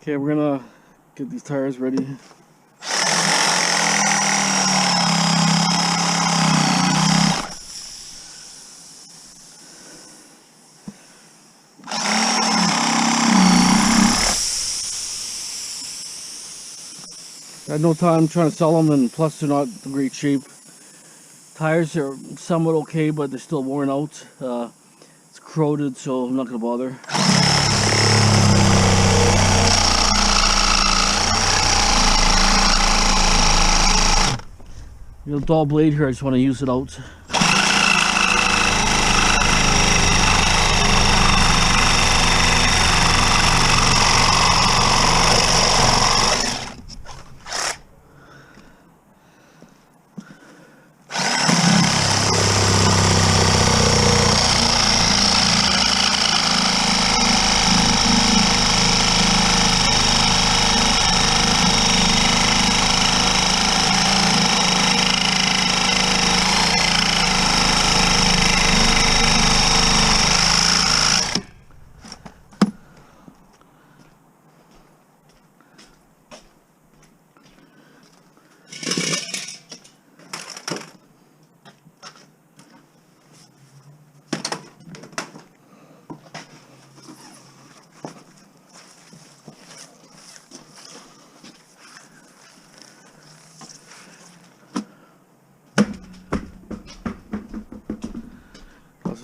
Okay, we're gonna get these tires ready. I had no time trying to sell them, and plus they're not in great shape. Tires are somewhat okay, but they're still worn out. It's corroded, so I'm not gonna bother. The dull blade here, I just want to use it out.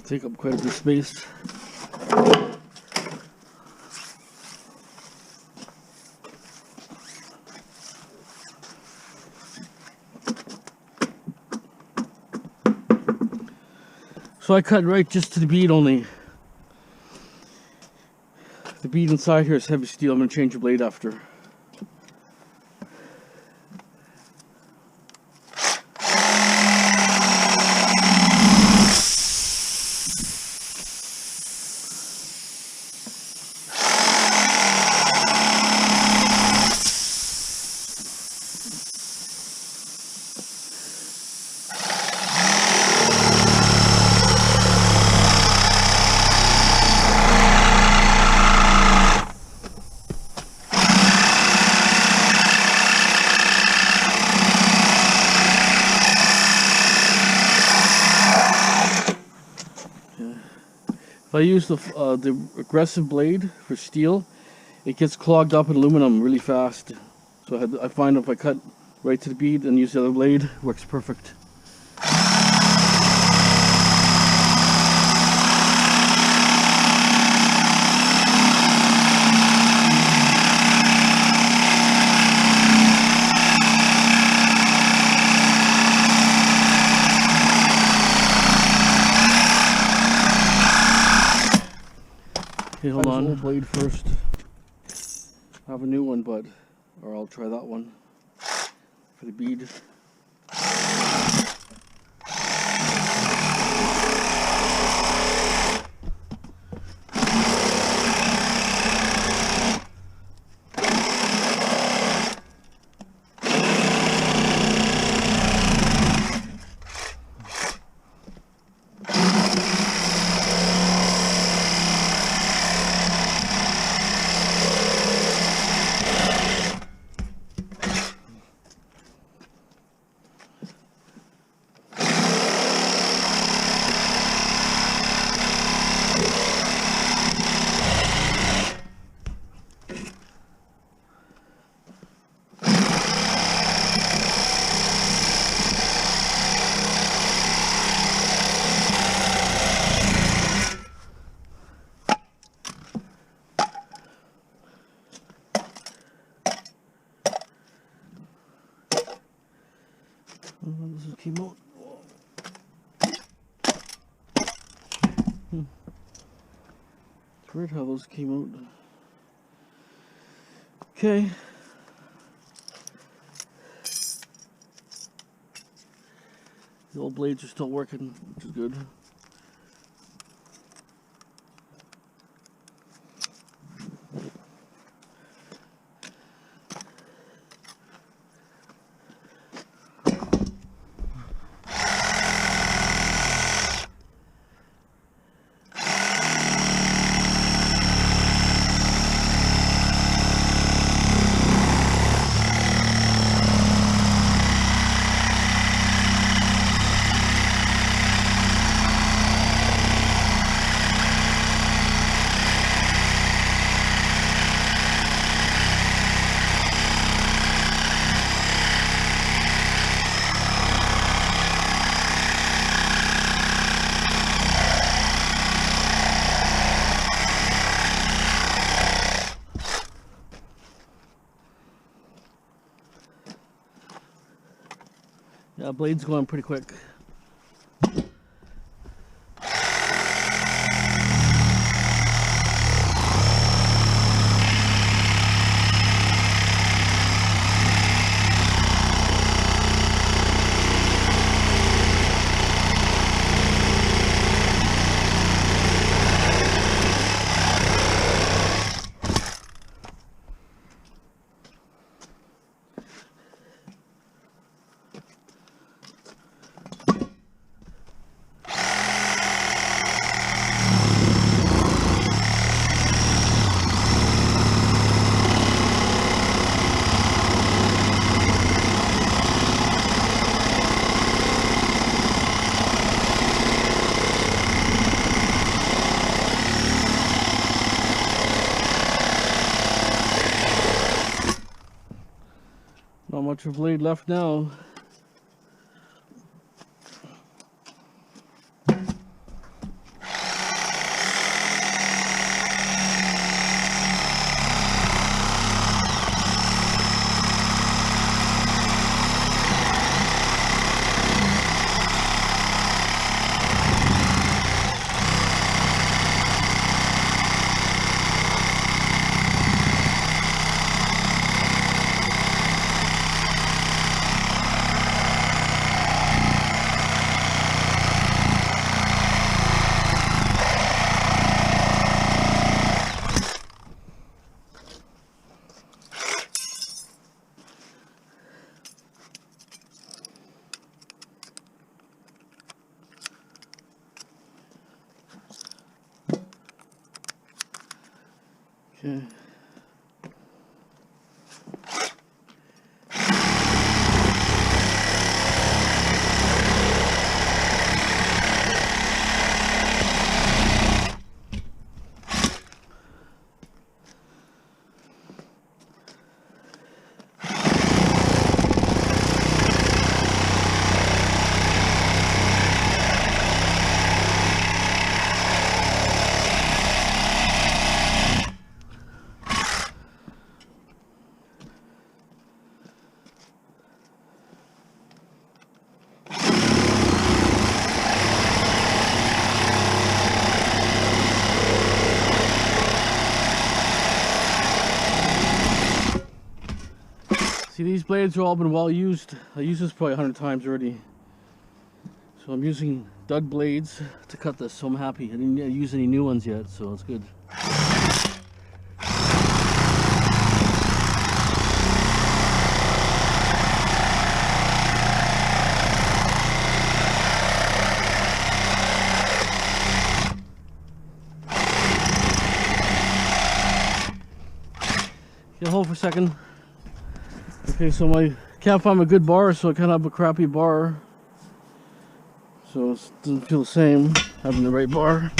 Take up quite a bit of space. So I cut right just to the bead only. The bead inside here is heavy steel. I'm going to change the blade after. If I use the aggressive blade for steel, it gets clogged up in aluminum really fast. So I find if I cut right to the bead and use the other blade, it works perfect. Okay, hold on. Old blade first. I have a new one, or I'll try that one for the bead. This came out. It's weird how those came out. Okay. The old blades are still working, which is good. Blade's going pretty quick. Not much of blade left now. Okay. See, these blades are all been well used. I used this probably 100 times already. So I'm using dud blades to cut this, so I'm happy. I didn't use any new ones yet, so it's good. Okay, hold for a second. Okay, so I can't find a good bar, so I kind of have a crappy bar. So it doesn't feel the same having the right bar.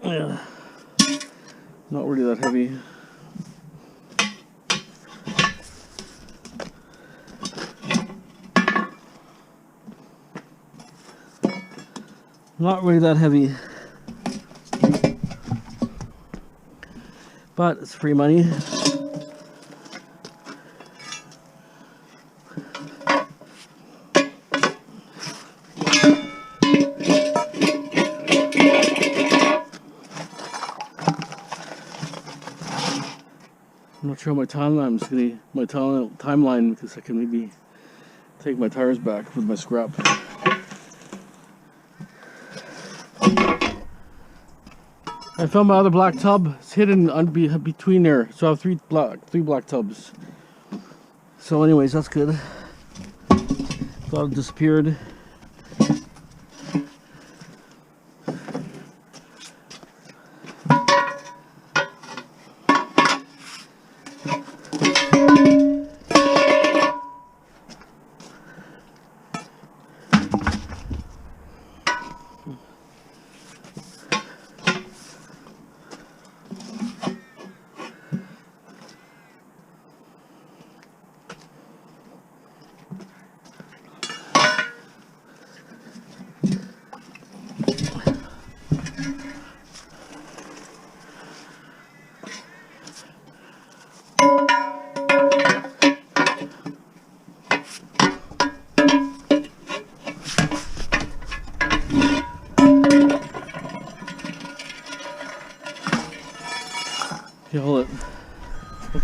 Yeah, not really that heavy. Not really that heavy, but it's free money. I'm not sure my timeline. I'm just gonna my timeline because I can maybe take my tires back with my scrap. I found my other black tub. It's hidden between there, so I have three black tubs. So, anyways, that's good. Thought it disappeared.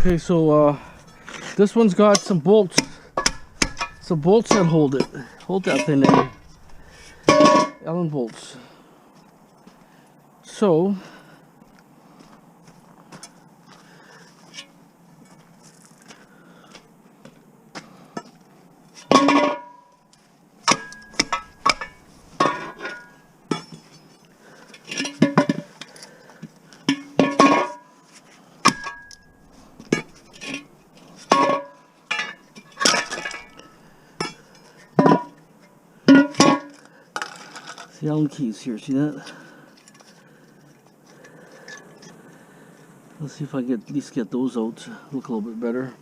Okay, so this one's got some bolts that hold that thing in. Allen bolts. So the Allen keys here, see that? Let's see if I can at least get those out, look a little bit better.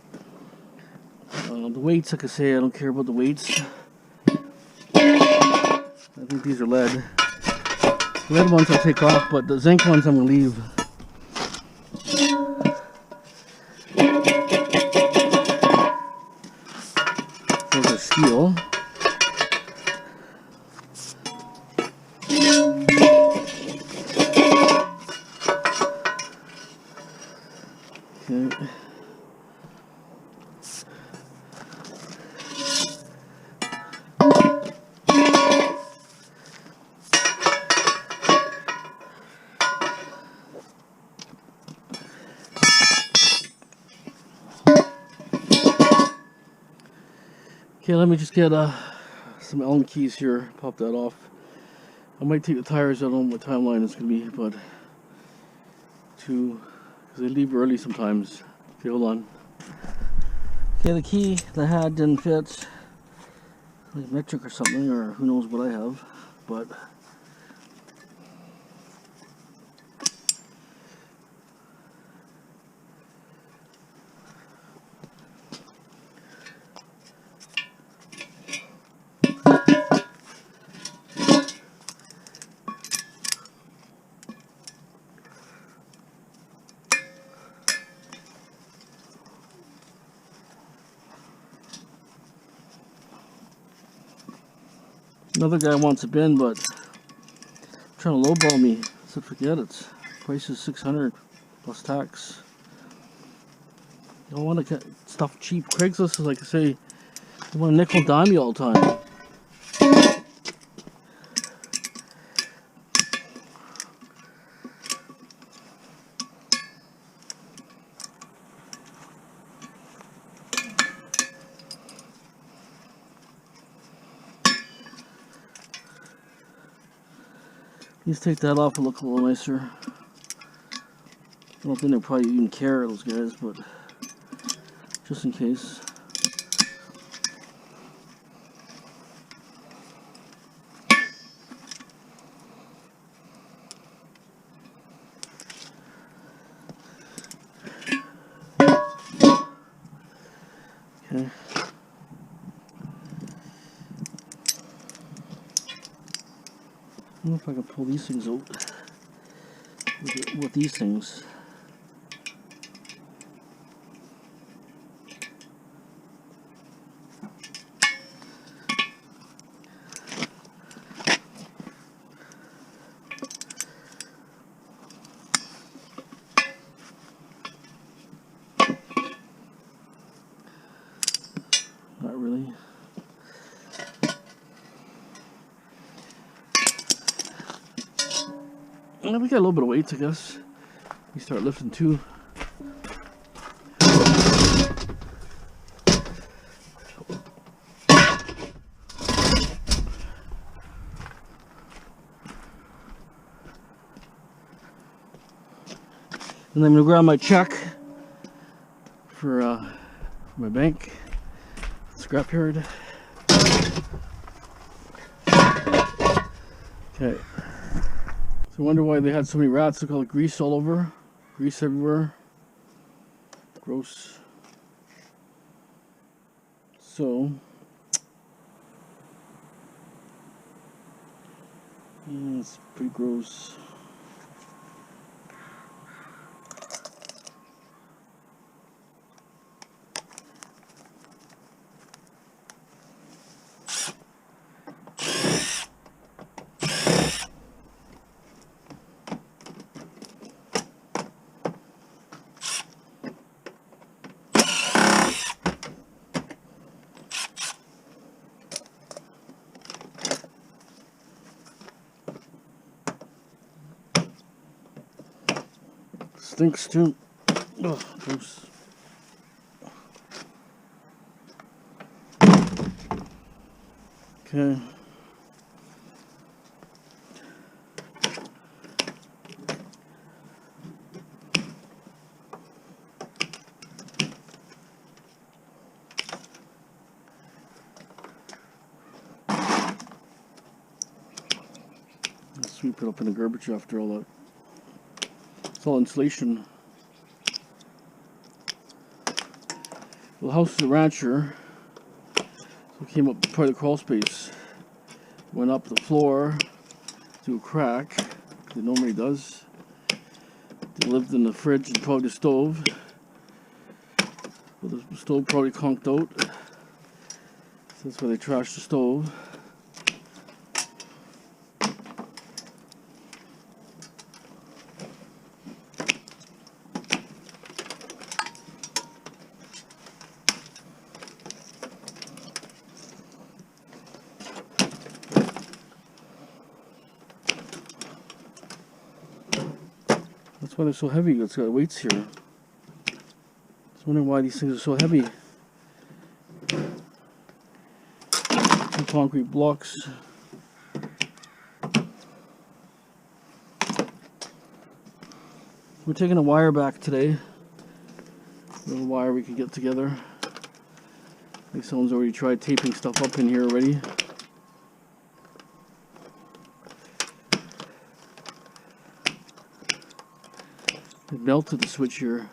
The weights, like I say, I don't care about the weights. I think these are lead. The lead ones I'll take off, but the zinc ones I'm going to leave. Those are steel. Okay. Okay, let me just get some Allen keys here, pop that off. I might take the tires, I don't know what timeline it's going to be, but because they leave early sometimes. Okay, hold on. Okay, the key that I had didn't fit, like metric or something, or who knows what I have, but another guy wants a bin, but trying to lowball me. So forget it. Price is $600 plus tax. You don't want to get stuff cheap. Craigslist is like I say, you want to nickel and dime you all the time. Let's take that off and look a little nicer. I don't think they'll probably even care, those guys, but just in case. Okay. I don't know if I can pull these things out with these things. Not really. Well, we got a little bit of weight, I guess. We start lifting too. And I'm gonna grab my check for my bank, Scrapyard. Okay. So I wonder why they had so many rats. Look, all the grease all over, grease everywhere. Gross. So yeah, it's pretty gross. stinks too. Ugh, gross. Okay. Sweep it up in the garbage after all that. It's all insulation. The house is a rancher, so it came up part of the crawl space. Went up the floor through a crack. It normally does. They lived in the fridge and probably the stove. Well, the stove probably conked out. So that's why they trashed the stove. That's why they're so heavy. It's got weights here. I was wondering why these things are so heavy. Concrete blocks. We're taking a wire back today. A little wire we could get together. I think someone's already tried taping stuff up in here already. It melted the switch here.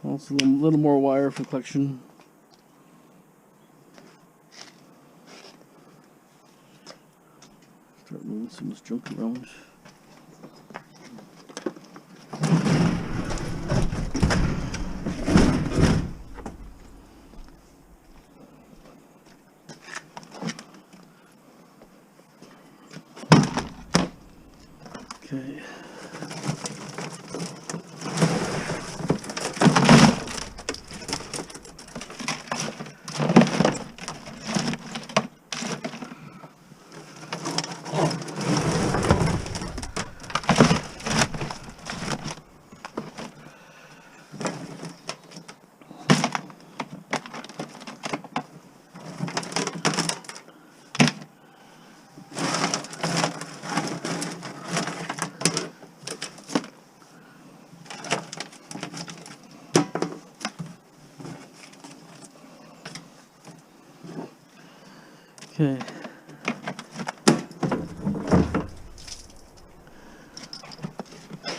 Also a little more wire for collection. Start moving some of this junk around. Okay. Okay.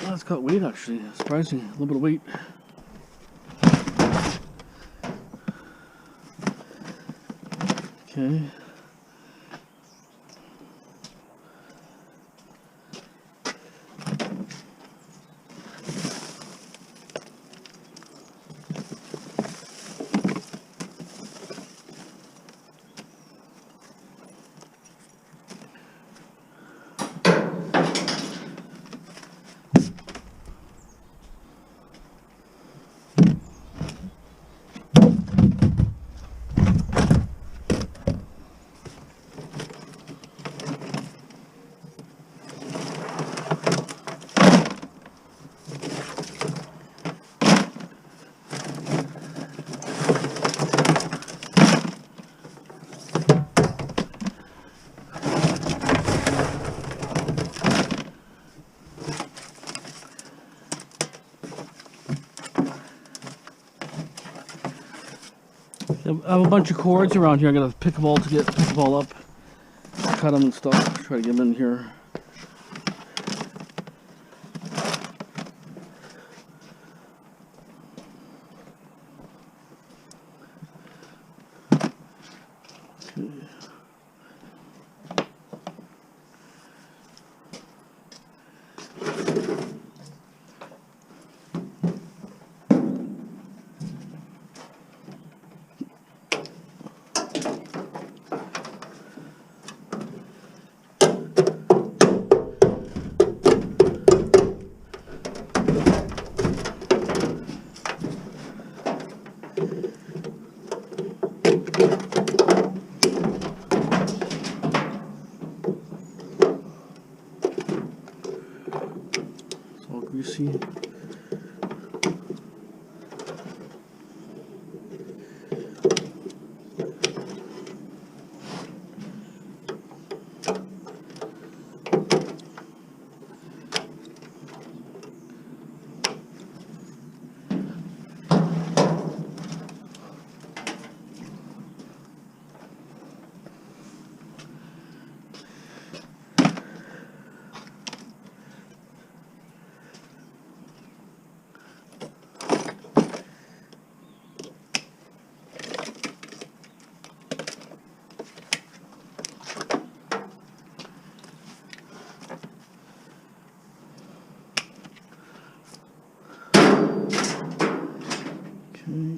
Oh, it's got weight actually. Surprising. A little bit of weight. Okay. I have a bunch of cords around here. I gotta pick them all up, cut them and stuff. Try to get them in here. Okay. Okay.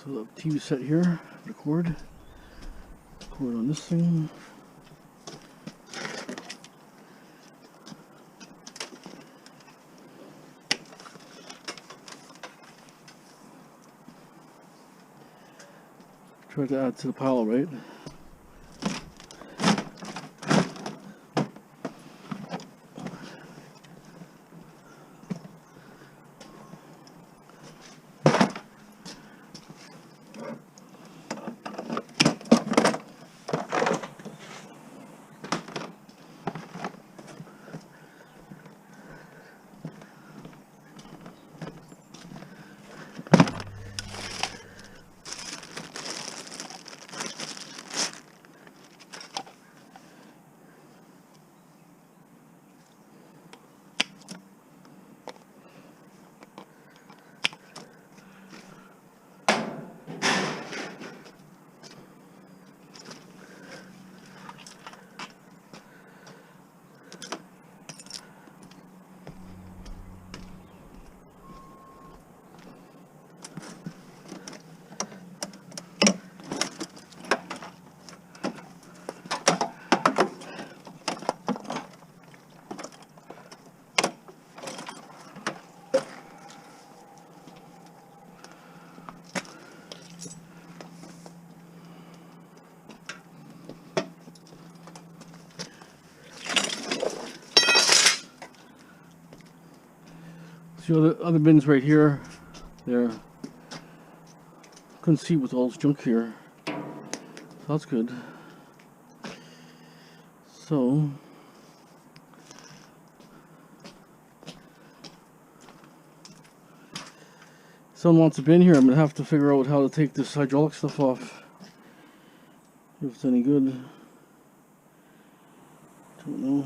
So the TV set here, record on this thing. Try to add to the pile, right? See all the other bins right here. There. Couldn't see with all this junk here. So that's good. So someone wants a bin here. I'm gonna have to figure out how to take this hydraulic stuff off. If it's any good. Don't know.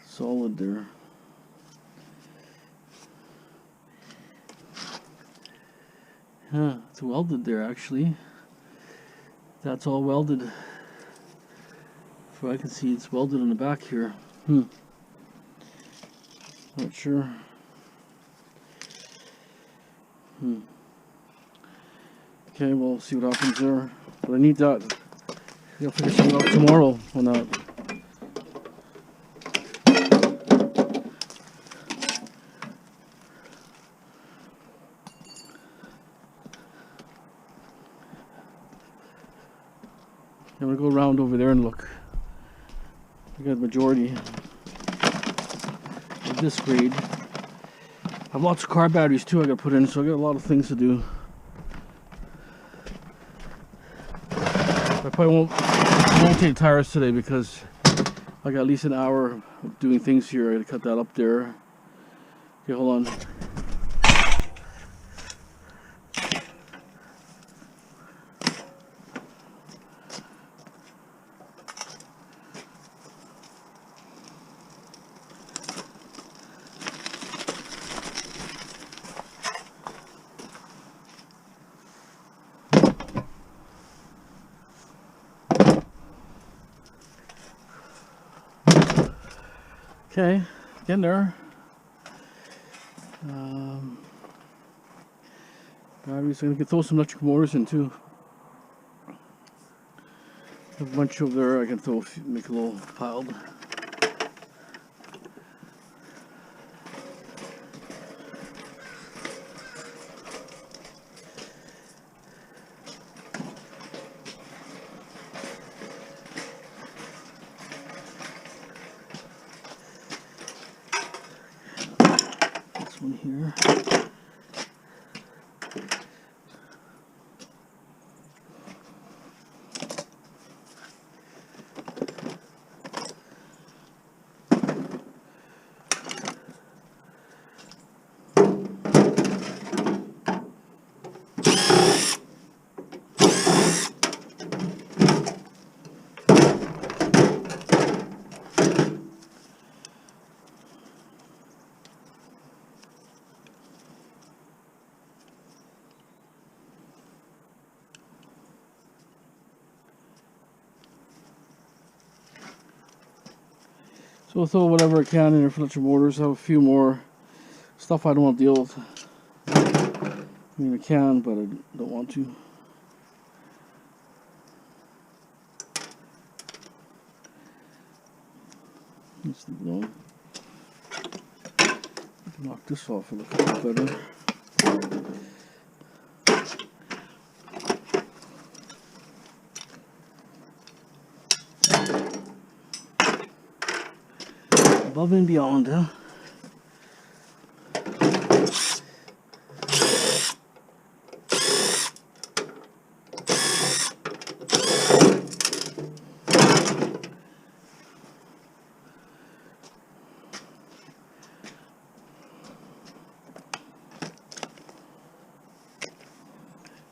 Solid there. Yeah, it's welded there actually. That's all welded. So I can see it's welded on the back here. Not sure. Okay, we'll see what happens there. But I need that. I'll figure something out tomorrow on that. I'm gonna go around over there and look. I got the majority of this grade. I have lots of car batteries too I gotta put in, so I got a lot of things to do. I probably won't take tires today because I got at least an hour of doing things here. I gotta cut that up there. Okay, hold on. Okay, getting there. Batteries, I'm gonna throw some electric motors in too. A bunch over there I can throw, make a little pile. One here. So I'll throw whatever I can in influential mortars. I have a few more stuff I don't want to deal with. I mean, I can, but I don't want to. Let's leave it alone. Knock this off a little bit better. Above and beyond, huh?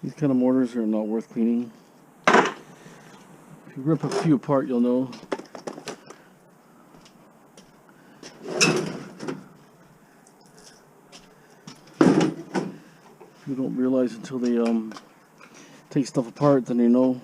These kind of mortars are not worth cleaning. If you rip a few apart, you'll know. You don't realize until they take stuff apart, then you know.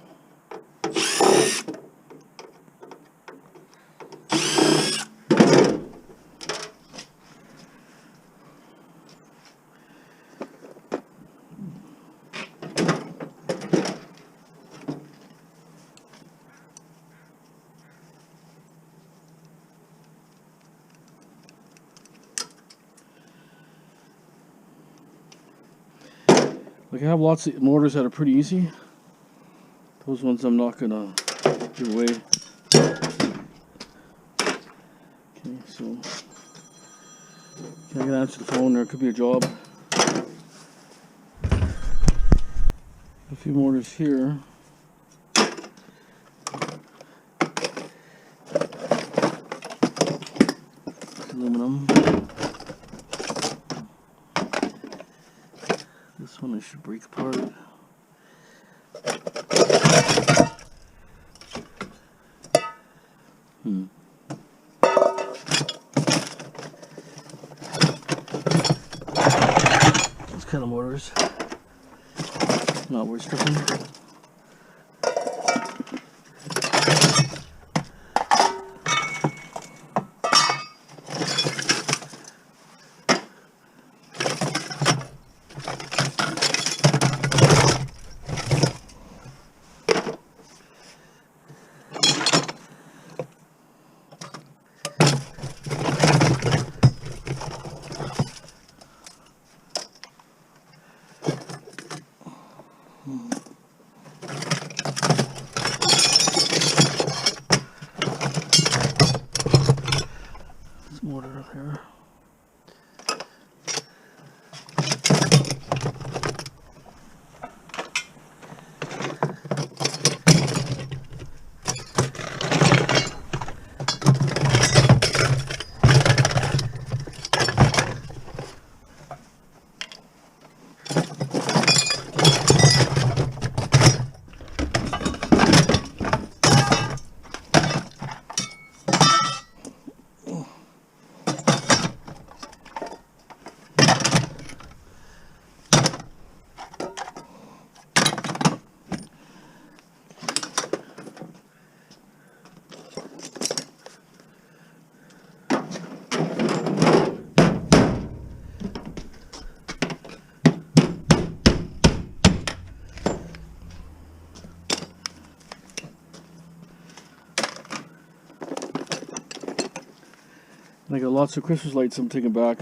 Like I have lots of mortars that are pretty easy. Those ones I'm not gonna give away. Okay, so I gotta answer the phone. There could be a job. A few mortars here. Aluminum. This one I should break apart. Those kind of mortars. Not worth stripping. Mortar up here. I got lots of Christmas lights I'm taking back.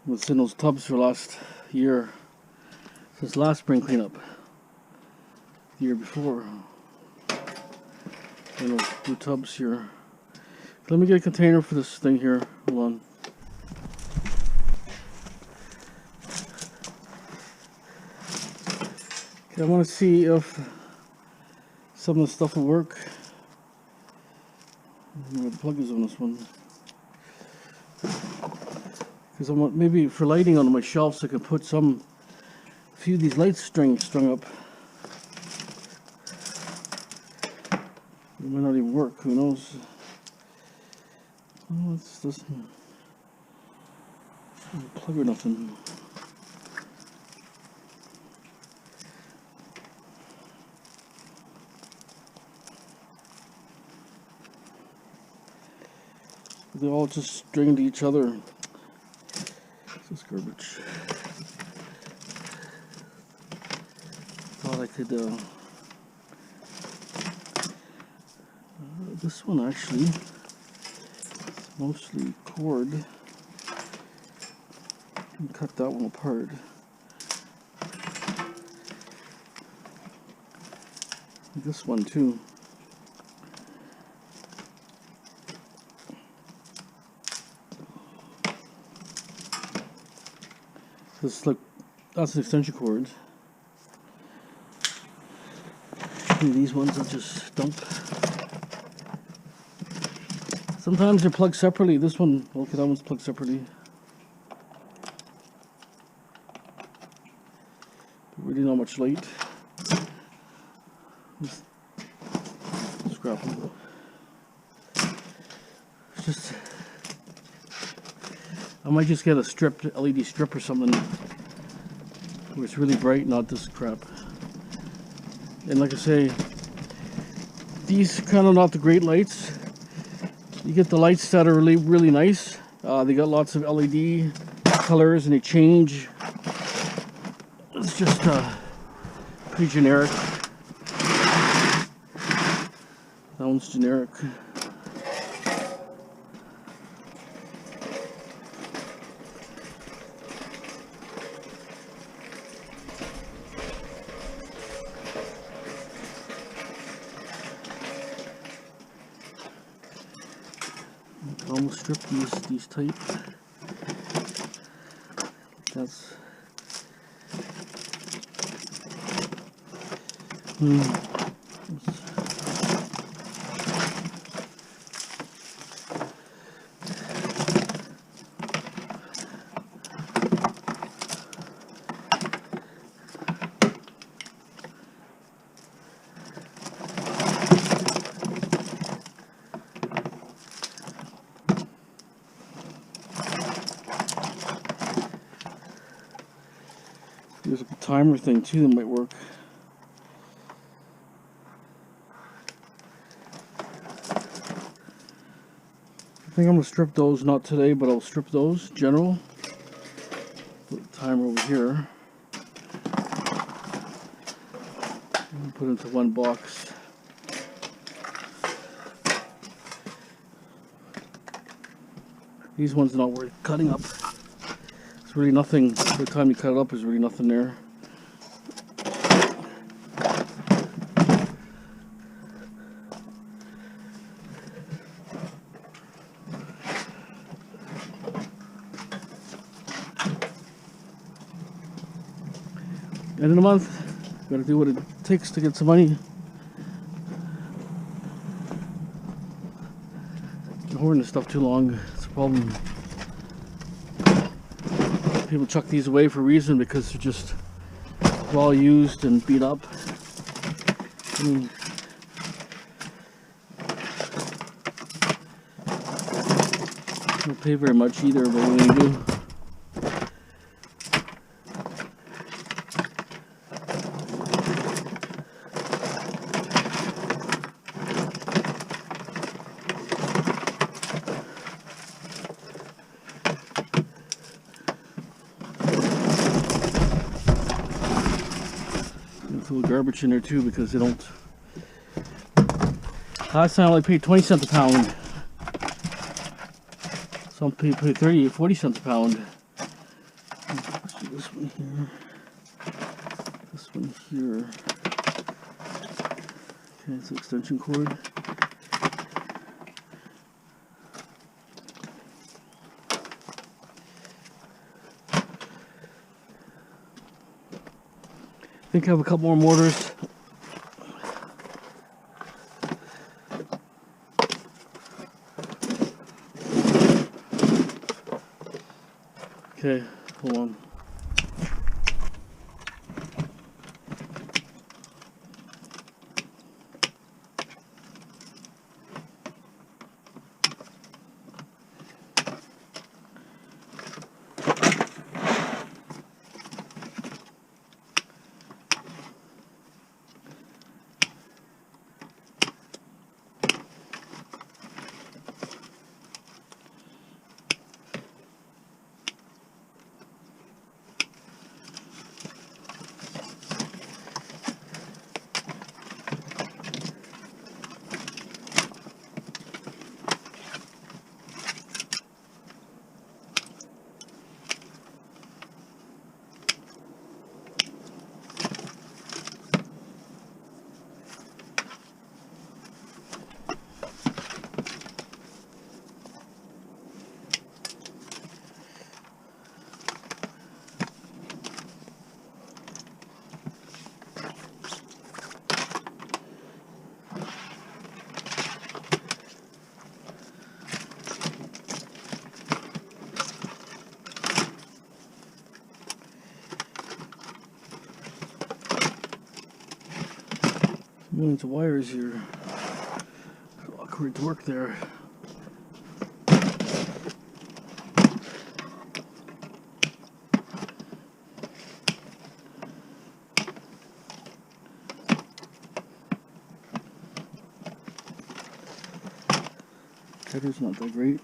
What's in those tubs for last year, since last spring cleanup, the year before. And those blue tubs here. Let me get a container for this thing here. Hold on. Okay, I want to see if some of the stuff will work. Where the plug is on this one. Because I want maybe for lighting on my shelves I could put a few of these lights strung up. It might not even work, who knows? Oh, this doesn't plug or nothing. They all just string to each other. This is garbage. Thought I could, this one actually, it's mostly cord. Can cut that one apart. This one too. This look, that's an extension cord. These ones I'll just dump. Sometimes they're plugged separately. This one, okay, that one's plugged separately. Really not much light. Just scrap them. Just, I might just get a strip, LED strip or something where it's really bright, not this crap. And like I say, these kind of not the great lights. You get the lights that are really, really nice. They got lots of LED colors and they change. It's just pretty generic. That one's generic. Almost strip these type. That's there's a timer thing too that might work. I think I'm going to strip those, not today, but I'll strip those, general. Put the timer over here. And put it into one box. These ones are not worth cutting up. It's really nothing, by the time you cut it up, there's really nothing there. End of the month, gotta do what it takes to get some money. Hoarding this stuff too long, it's a problem. People chuck these away for a reason, because they're just well used and beat up. I mean, don't pay very much either, but what do you do? Garbage in there too, because they don't. Last time I only paid 20 cents a pound. Some people pay 30 or 40 cents a pound. Let's do this one here. This one here. Okay, it's an extension cord. I think I have a couple more mortars. Okay, hold on. millions of wires here. It's awkward to work there. Header's not that great.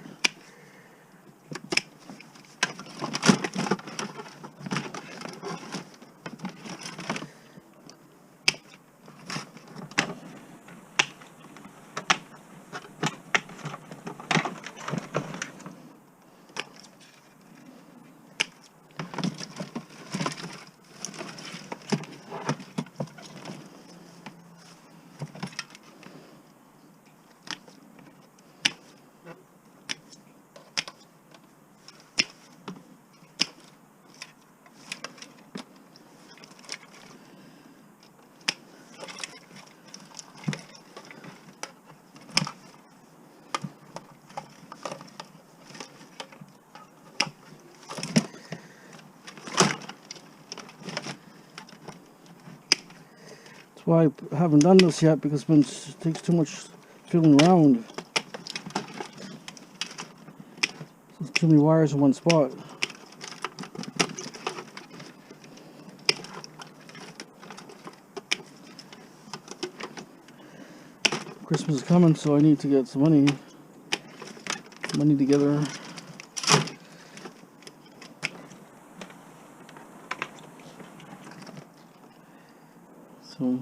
Why I haven't done this yet, because it takes too much fiddling around. There's too many wires in one spot. Christmas is coming, so I need to get some money together. So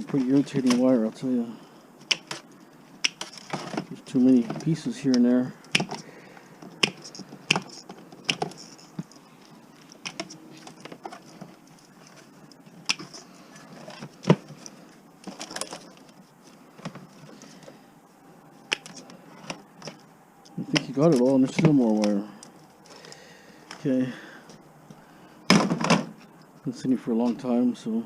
pretty irritating wire, I'll tell you. There's too many pieces here and there. I think you got it all, and there's still more wire. Okay. Been sitting for a long time, so.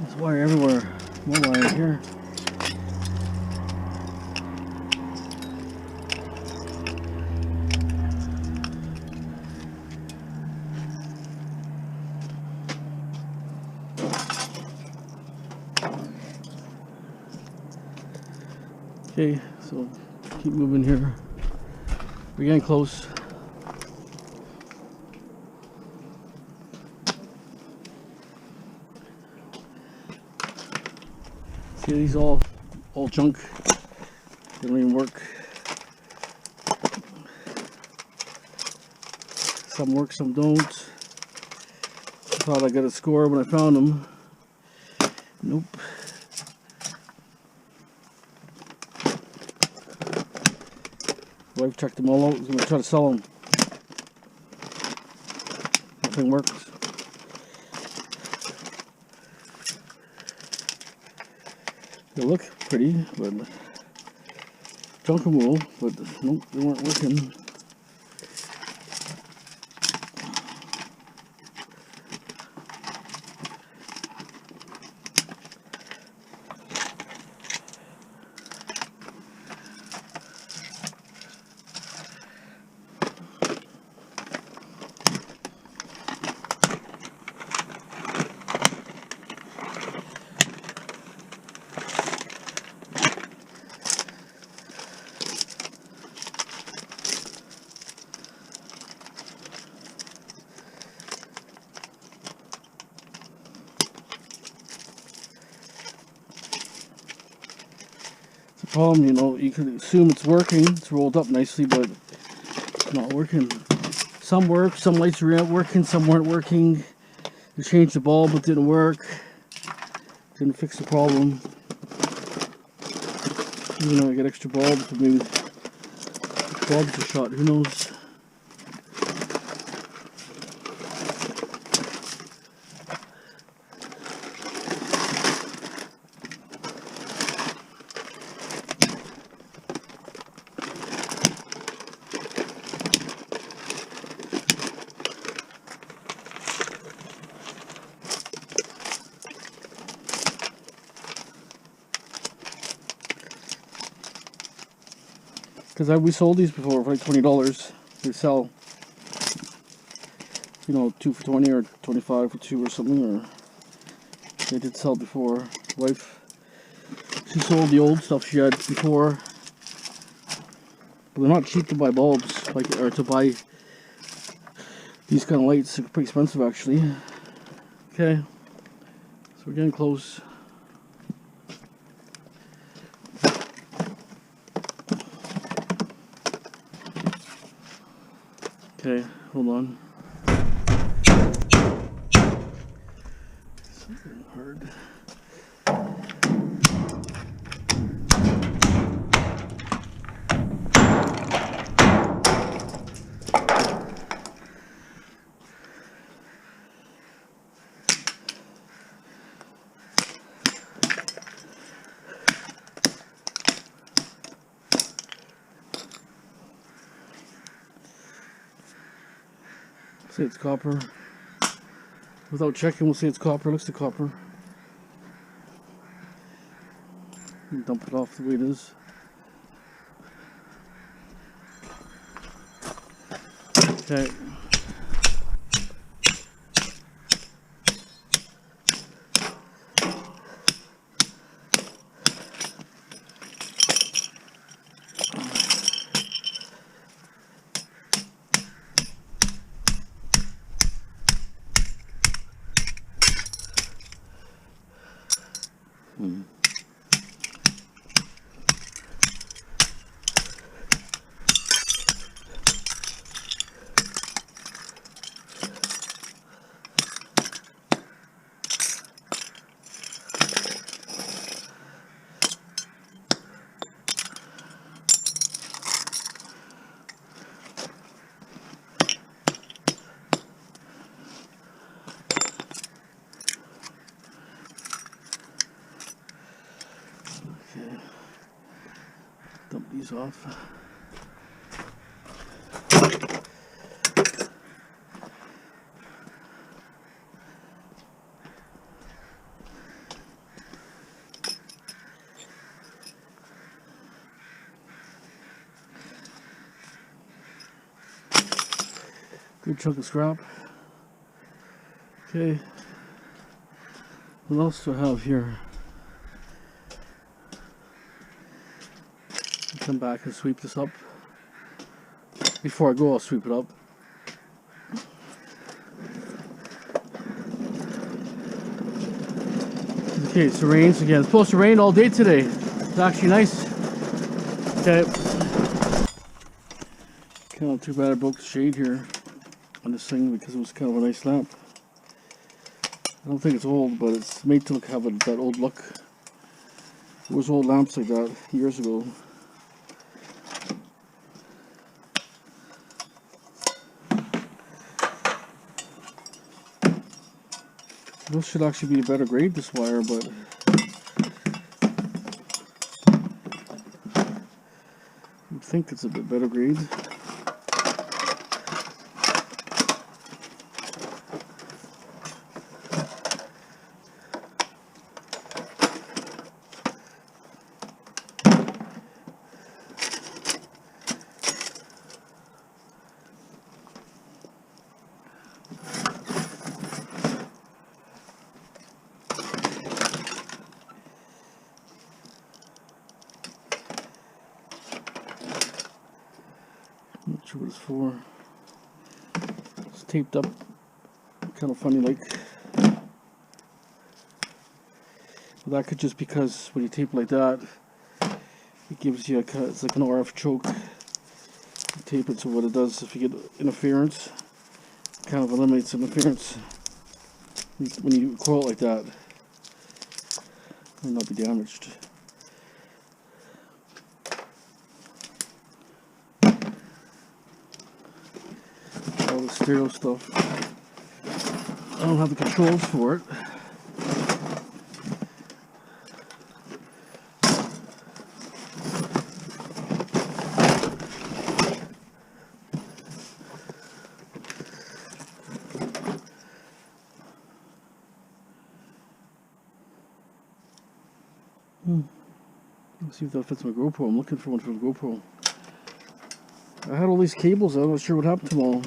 There's wire everywhere. More wire here. Okay, so keep moving here. We're getting close. See, these all junk. They don't even work. Some work, some don't. Thought I got a score when I found them. Nope. Wife checked them all out. I'm gonna try to sell them. thing works. They look pretty, but junk removal, but nope, they weren't working. Problem, you know, you can assume it's working, it's rolled up nicely, but it's not working. Some work, some lights were working, some weren't working. You changed the bulb, it didn't work. Didn't fix the problem. You know, I get extra bulbs, but maybe the bulbs are shot, who knows. Because we sold these before for like $20. They sell, you know, 2 for 20 or 25 for 2 or something, or they did sell before. Wife, she sold the old stuff she had before. But they're not cheap to buy bulbs, like, or to buy these kind of lights. They're pretty expensive actually. Okay, so we're getting close. Okay, hold on. Something hard. Say it's copper. Without checking, we'll say it's copper. Looks like copper. And dump it off the way it is. Okay. Dump these off. Good chunk of scrap. Okay. What else do I have here? Come back and sweep this up. Before I go, I'll sweep it up. Okay, so rains again. It's supposed to rain all day today. It's actually nice. Okay. Not too bad I broke the shade here on this thing because it was kind of a nice lamp. I don't think it's old, but it's made to have that old look. There was old lamps like that years ago. This should actually be a better grade, this wire, but I think it's a bit better grade. Not sure what it's for. It's taped up, kind of funny like. Well, that could just because when you tape like that, it gives you a, it's like an RF choke. You tape it, so what it does, if you get interference, it kind of eliminates interference. When you coil it like that, it will not be damaged. All the stereo stuff, I don't have the controls for it. Let's see if that fits my GoPro. I'm looking for one for the GoPro. I had all these cables. I'm not sure what happened to them all.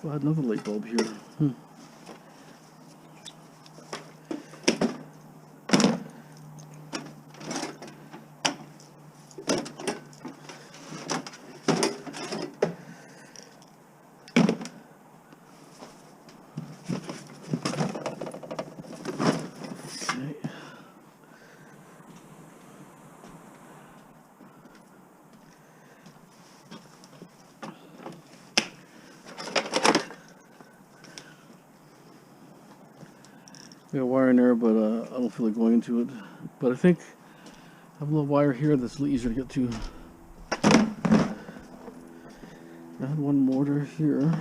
Oh, I had another light bulb here. Got a wire in there, but I don't feel like going into it. But I think I have a little wire here that's a little easier to get to. I had one motor here.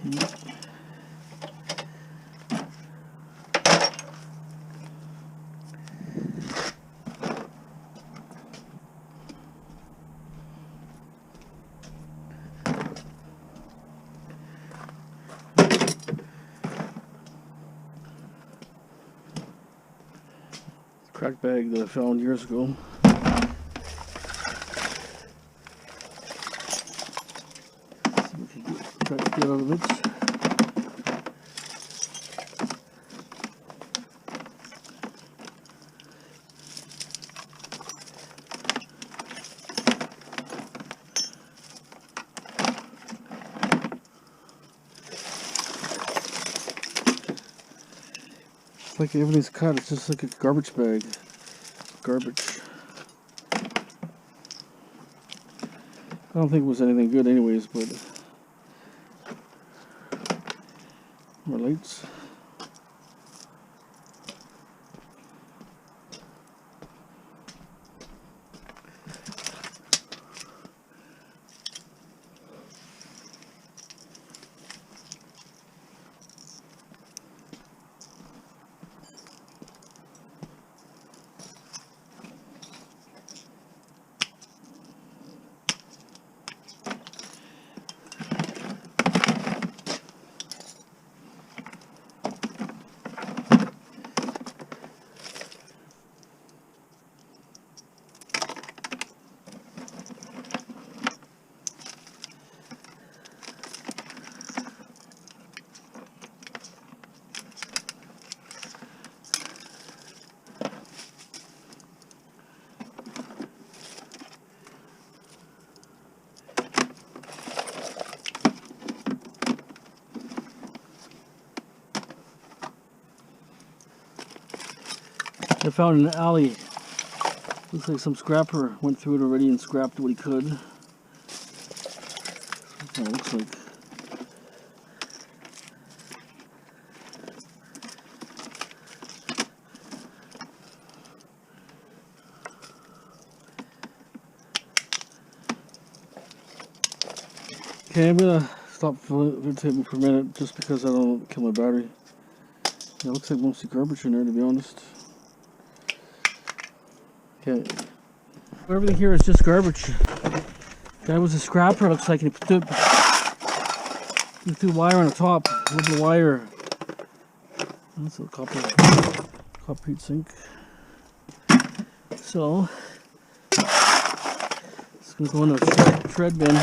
Okay. Crack bag that I found years ago. See if we can try to get out of it. Like everything's cut, it's just like a garbage bag. Garbage. I don't think it was anything good anyways, but more lights. I found an alley. Looks like some scrapper went through it already and scrapped what he could. That's what it looks like. Okay, I'm gonna stop videotaping for a minute just because I don't want to kill my battery. Yeah, it looks like mostly garbage in there, to be honest. Okay. Everything here is just garbage. That was a scrapper, looks like, and he put wire on the top. A little bit of wire. That's a copper heat sink. So, it's gonna go in a shred bin.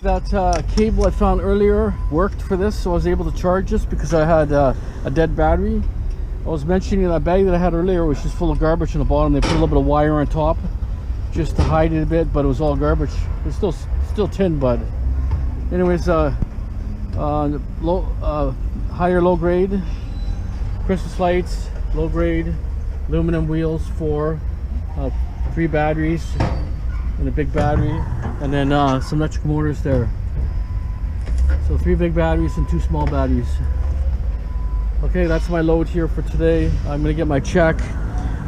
That cable I found earlier worked for this, so I was able to charge this because I had a dead battery. I was mentioning that bag that I had earlier was just full of garbage on the bottom. They put a little bit of wire on top just to hide it a bit, but it was all garbage. It's still tin, but anyways, higher low grade Christmas lights, low grade aluminum wheels for 3 batteries and a big battery, and then some electric motors there. So 3 big batteries and 2 small batteries. Okay, that's my load here for today. I'm gonna get my check.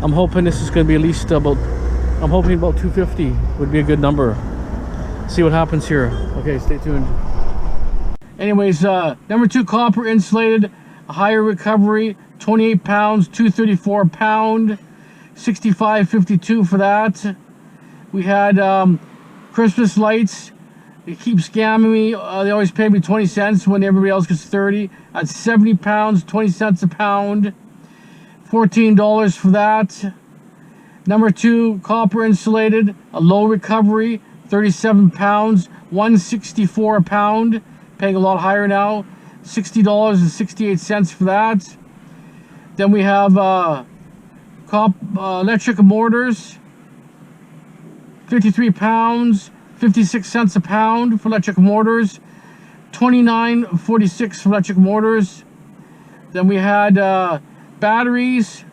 I'm hoping this is gonna be at least about, I'm hoping about 250 would be a good number. See what happens here. Okay, stay tuned. Anyways, number 2 copper insulated, a higher recovery, 28 pounds, 234 a pound, 65.52 for that. We had Christmas lights. They keep scamming me. They always pay me 20 cents when everybody else gets 30. At 70 pounds, 20 cents a pound, $14 for that. Number 2, copper insulated, a low recovery, 37 pounds, $164 a pound. Paying a lot higher now, $60.68 for that. Then we have electric motors, 53 pounds, 56 cents a pound for electric motors, $29.46 for electric motors. Then we had batteries,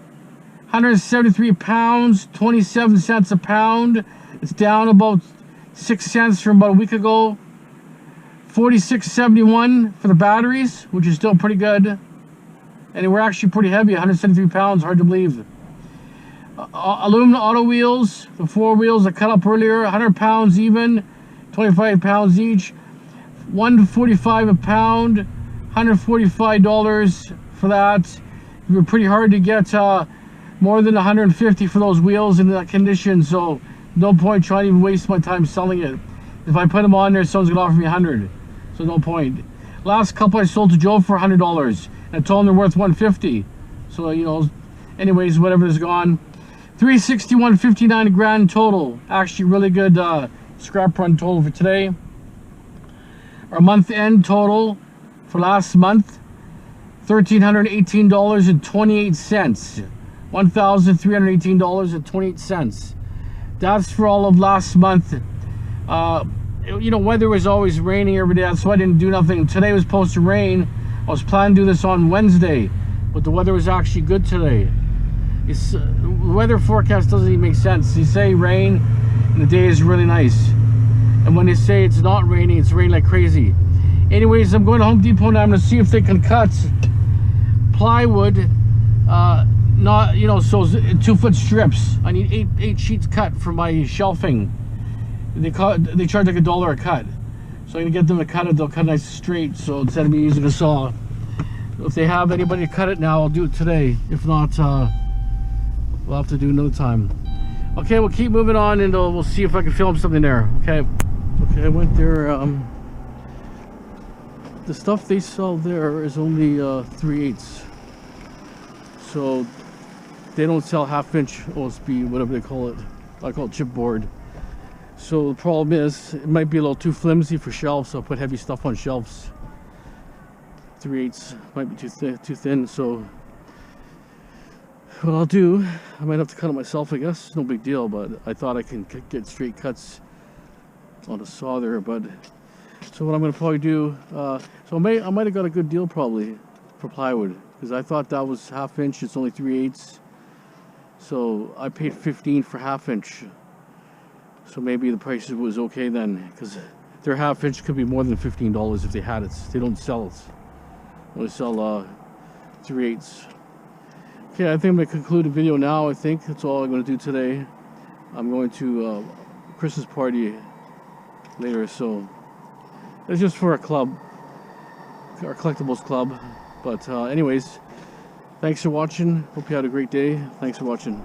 173 pounds, 27 cents a pound. It's down about 6 cents from about a week ago. $46.71 for the batteries, which is still pretty good. And they were actually pretty heavy, 173 pounds, hard to believe. Aluminum auto wheels, the 4 wheels I cut up earlier, 100 pounds even, 25 pounds each, $145 a pound, $145 for that. It was pretty hard to get more than 150 for those wheels in that condition, so no point trying to even waste my time selling it. If I put them on there, someone's gonna offer me 100, so no point. Last couple I sold to Joe for $100, and I told him they're worth 150. So you know, anyways, whatever is gone. 361.59 grand total. Actually, really good scrap run total for today. Our month end total for last month, $1,318.28. $1,318.28. That's for all of last month. You know, weather was always raining every day, so I didn't do nothing. Today was supposed to rain. I was planning to do this on Wednesday, but the weather was actually good today. The weather forecast doesn't even make sense. They say rain and the day is really nice, and when they say it's not raining, it's raining like crazy. Anyways, I'm going to Home Depot now. I'm going to see if they can cut plywood, not, you know, so 2-foot strips. I need 8 sheets cut for my shelving. They charge like $1 a cut, so I'm gonna get them to cut it. They'll cut it nice and straight, so instead of me using a saw. If they have anybody to cut it now, I'll do it today. If not, we'll have to do another time. Okay, we'll keep moving on, and we'll see if I can film something there. Okay, I went there. The stuff they sell there is only 3/8, so they don't sell 1/2-inch OSB, whatever they call it. I call it chipboard. So the problem is, it might be a little too flimsy for shelves, so I'll put heavy stuff on shelves. 3/8 might be too thin, so what I'll do, I might have to cut it myself, I guess. No big deal, but I thought I can get straight cuts on a saw there. But so what I'm going to probably do, so I might have got a good deal probably for plywood, because I thought that was 1/2-inch. It's only 3/8, so I paid $15 for 1/2-inch. So maybe the price was okay then, because their 1/2-inch could be more than $15 if they had it. They don't sell it. They only sell 3/8. Okay, I think I'm going to conclude the video now. I think that's all I'm going to do today. I'm going to Christmas party later, so it's just for a club, our collectibles club. But anyways, thanks for watching. Hope you had a great day. Thanks for watching.